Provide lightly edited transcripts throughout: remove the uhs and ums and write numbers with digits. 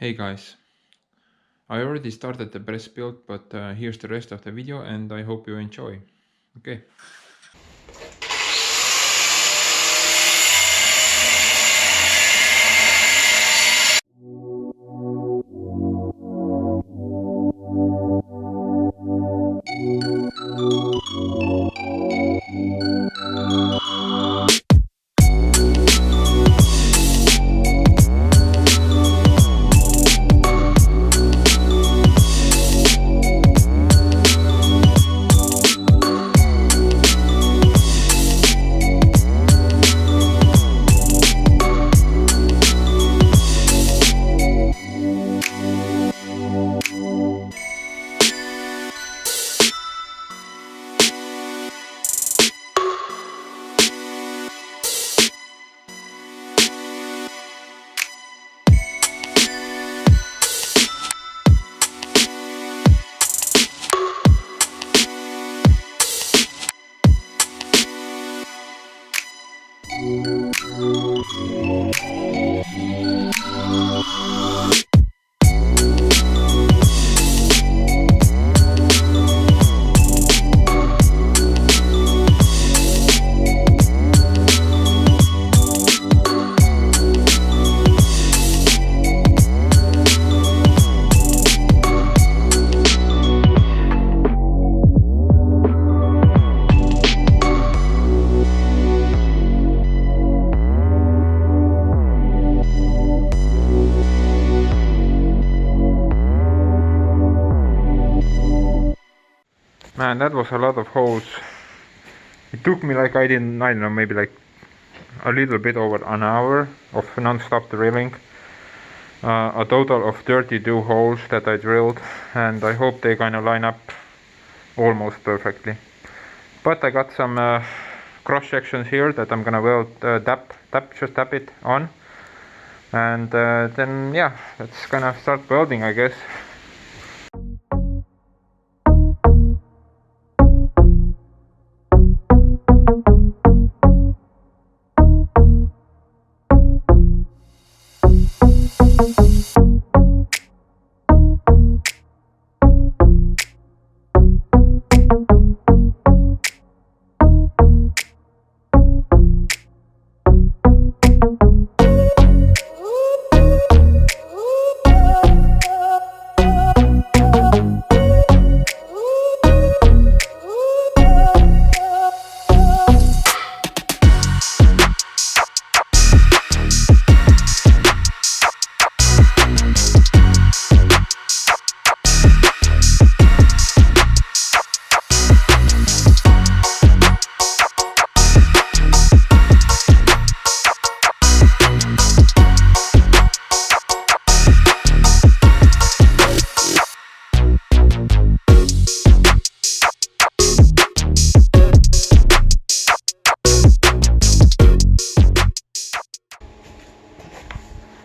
Hey guys, I already started the press build, but here's the rest of the video and I hope you enjoy. Okay. Man, that was a lot of holes. It took me like, I don't know, maybe like a little bit over an hour of non-stop drilling. A total of 32 holes that I drilled, and I hope they're gonna line up almost perfectly. But I got some cross sections here that I'm gonna weld, just tap it on, and then yeah, that's gonna start welding, I guess.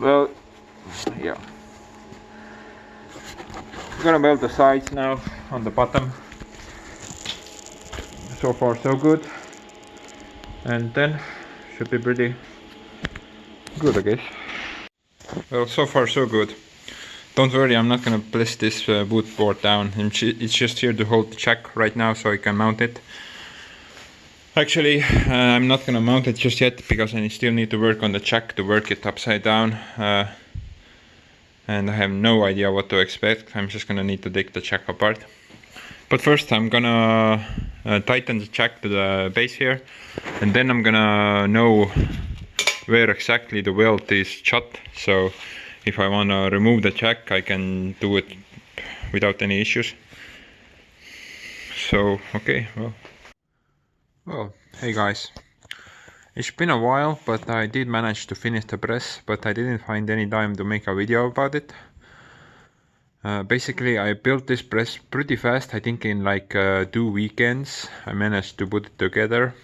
Well, yeah. I'm gonna weld the sides now on the bottom. So far so good. And then should be pretty good, I guess. Well, so far so good. Don't worry, I'm not gonna place this wood board down. It's just here to hold the jack right now so I can mount it. Actually, I'm not gonna mount it just yet because I still need to work on the jack to work it upside down. And I have no idea what to expect. I'm just gonna need to take the jack apart. But first I'm gonna tighten the jack to the base here, and then I'm gonna know where exactly the weld is shut. So if I wanna remove the jack, I can do it without any issues. So, okay, well, hey guys. It's been a while, but I did manage to finish the press, but I didn't find any time to make a video about it. Basically, I built this press pretty fast. I think in like 2 weekends I managed to put it together,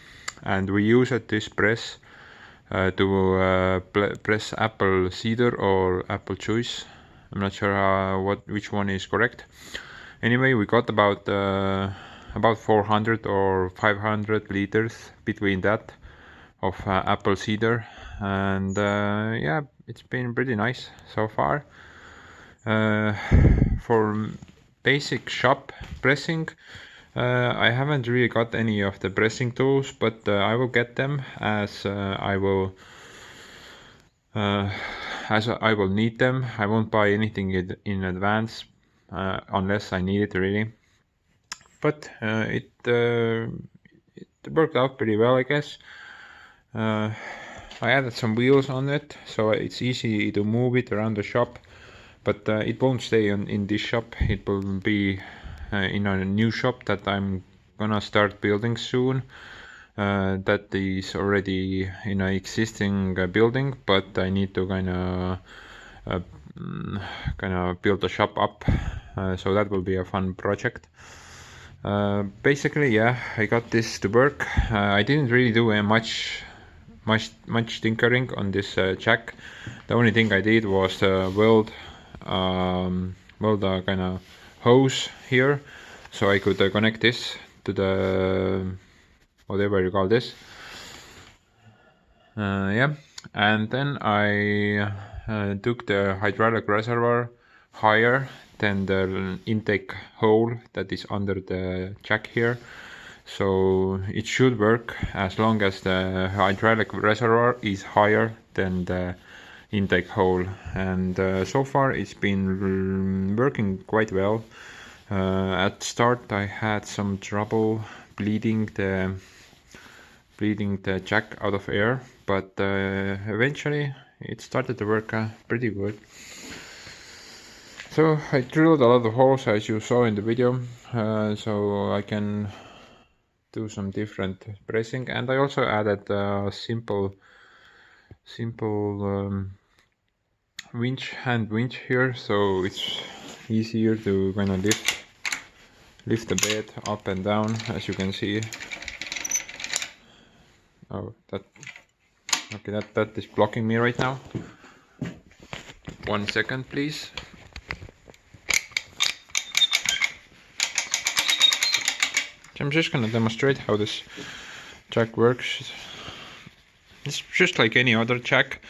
and we used this press to press apple cider or apple juice. I'm not sure which one is correct. Anyway, we got about 400 or 500 liters between that of apple cider, and yeah, it's been pretty nice so far. For basic shop pressing, I haven't really got any of the pressing tools, but I will get them as I will need them. I won't buy anything in advance unless I need it really. But it worked out pretty well, I guess. I added some wheels on it, so it's easy to move it around the shop. But it won't stay in this shop. It will be in a new shop that I'm gonna start building soon. That is already in an existing building, but I need to kind of build the shop up. So that will be a fun project. Basically, yeah, I got this to work. I didn't really do much tinkering on this jack. The only thing I did was weld a kind of hose here, so I could connect this to the whatever you call this. Yeah, and then I took the hydraulic reservoir higher than the intake hole that is under the jack here. So it should work as long as the hydraulic reservoir is higher than the intake hole, and so far it's been working quite well. At start I had some trouble bleeding the jack out of air, but eventually it started to work pretty good. So I drilled a lot of holes as you saw in the video, so I can do some different pressing, and I also added a simple hand winch here, so it's easier to kind of lift the bed up and down, as you can see. Oh, that is blocking me right now. 1 second, please. I'm just gonna demonstrate how this jack works. It's just like any other jack.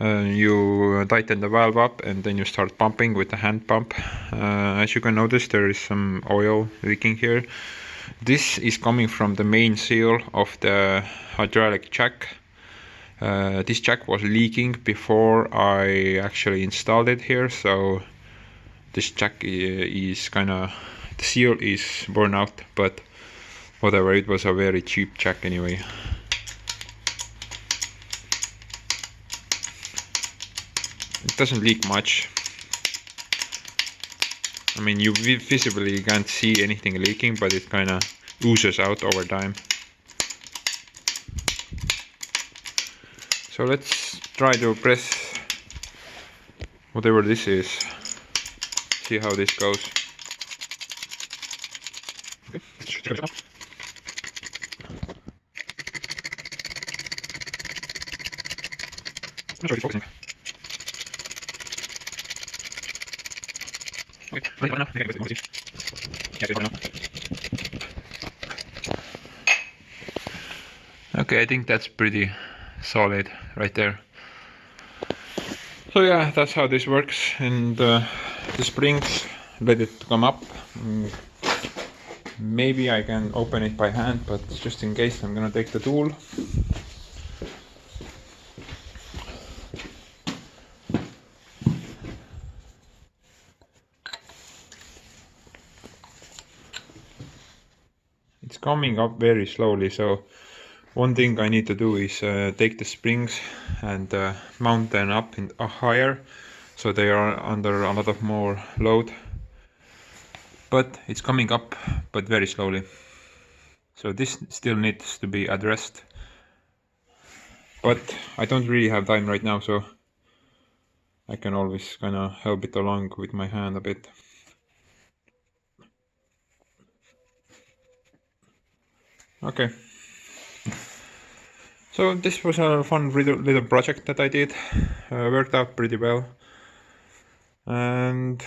You tighten the valve up and then you start pumping with the hand pump. As you can notice, there is some oil leaking here. This is coming from the main seal of the hydraulic jack. This jack was leaking before I actually installed it here, so this jack is the seal is worn out, but whatever, it was a very cheap jack anyway. It doesn't leak much. I mean, you visibly can't see anything leaking, but it kind of oozes out over time. So let's try to press whatever this is. See how this goes. Okay, let's check it out. I'm not sure it's focusing. Okay, right now. Okay, okay, I think that's pretty solid right there. So yeah, that's how this works, and the springs, let it come up. Maybe I can open it by hand, but just in case I'm gonna take the tool. It's coming up very slowly, so one thing I need to do is take the springs and mount them up in higher, so they are under a lot of more load. But it's coming up, but very slowly. So this still needs to be addressed. But I don't really have time right now, so I can always kind of help it along with my hand a bit. Okay. So this was a fun little project that I did. Worked out pretty well. And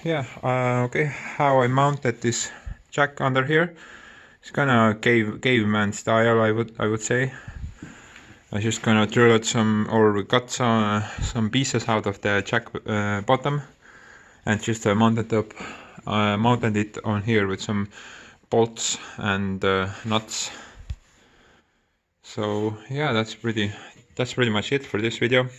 yeah, okay, how I mounted this jack under here. It's kind of caveman style, I would say. I just kind of drilled some, or got some pieces out of the jack bottom, and just mounted it on here with some bolts and nuts. So yeah, that's pretty much it for this video.